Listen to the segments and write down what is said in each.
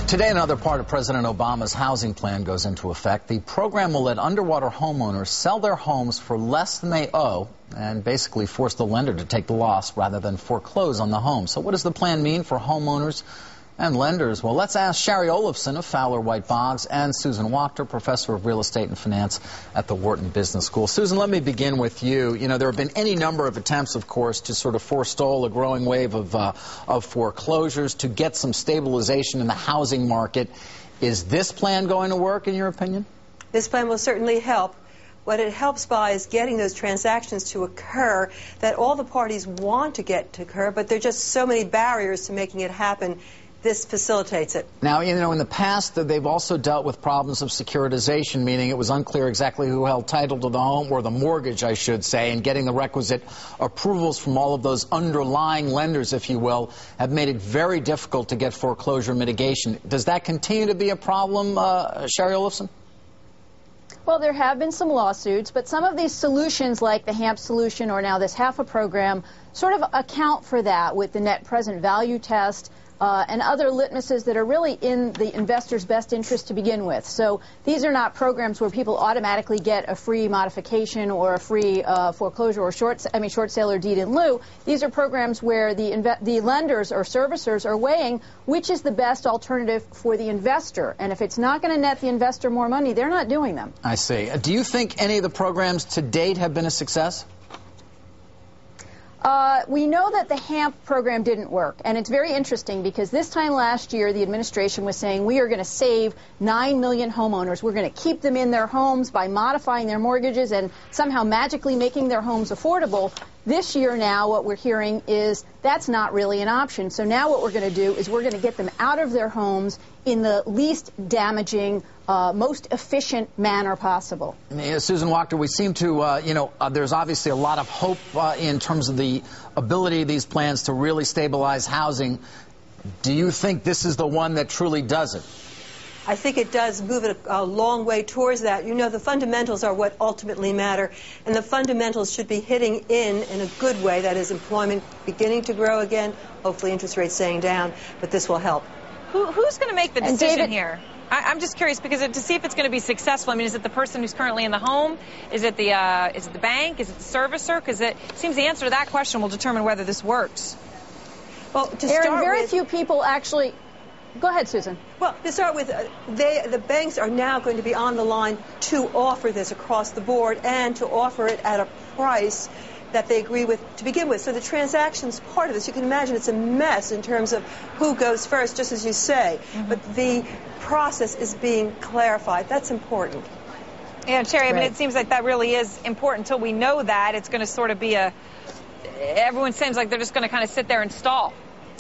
Today, another part of President Obama's housing plan goes into effect. The program will let underwater homeowners sell their homes for less than they owe and basically force the lender to take the loss rather than foreclose on the home. So what does the plan mean for homeowners and lenders? Well, let's ask Shari Olafson of Fowler White Boggs and Susan Wachter, professor of real estate and finance at the Wharton Business School. Susan, let me begin with you. You know, there have been any number of attempts, of course, to sort of forestall a growing wave of foreclosures, to get some stabilization in the housing market. Is this plan going to work, in your opinion? This plan will certainly help. What it helps by is getting those transactions to occur that all the parties want to get to occur, but there are just so many barriers to making it happen. This facilitates it. Now, you know, in the past, they've also dealt with problems of securitization, meaning it was unclear exactly who held title to the home, or the mortgage, I should say, and getting the requisite approvals from all of those underlying lenders, if you will, have made it very difficult to get foreclosure mitigation. Does that continue to be a problem, Shari Olafson? Well, there have been some lawsuits, but some of these solutions, like the HAMP solution or now this HAFA program, sort of account for that with the net present value test, and other litmuses that are really in the investor's best interest to begin with. So these are not programs where people automatically get a free modification or a free foreclosure or short sale or deed in lieu. These are programs where the lenders or servicers are weighing which is the best alternative for the investor. And if it's not going to net the investor more money, they're not doing them. I see. Do you think any of the programs to date have been a success? We know that the HAMP program didn't work, and it's very interesting because this time last year the administration was saying we are going to save 9 million homeowners. We're going to keep them in their homes by modifying their mortgages and somehow magically making their homes affordable. This year now what we're hearing is that's not really an option. So now what we're going to do is we're going to get them out of their homes in the least damaging, most efficient manner possible. Susan Wachter, we seem to, there's obviously a lot of hope in terms of the ability of these plans to really stabilize housing. Do you think this is the one that truly does it? I think it does move it a long way towards that. You know, the fundamentals are what ultimately matter, and the fundamentals should be hitting in a good way. That is, employment beginning to grow again, hopefully interest rates staying down, but this will help. Who's going to make the decision here? I'm just curious because to see if it's going to be successful. I mean, is it the person who's currently in the home? Is it the bank? Is it the servicer? Because it seems the answer to that question will determine whether this works. Well, to Aaron, start very with, few people actually. Go ahead, Susan. Well, to start with, the banks are now going to be on the line to offer this across the board and to offer it at a price that they agree with to begin with. So the transaction's part of this. You can imagine it's a mess in terms of who goes first, just as you say. Mm-hmm. But the process is being clarified. That's important. Yeah, Shari, I mean, it seems like that really is important. Until we know that, it's going to sort of be everyone seems like they're just going to kind of sit there and stall.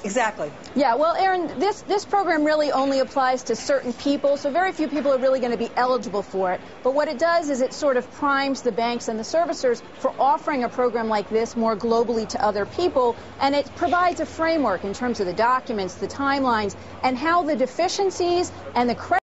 Exactly. Yeah, well, Aaron, this program really only applies to certain people, so very few people are really going to be eligible for it. But what it does is it sort of primes the banks and the servicers for offering a program like this more globally to other people, and it provides a framework in terms of the documents, the timelines, and how the deficiencies and the credit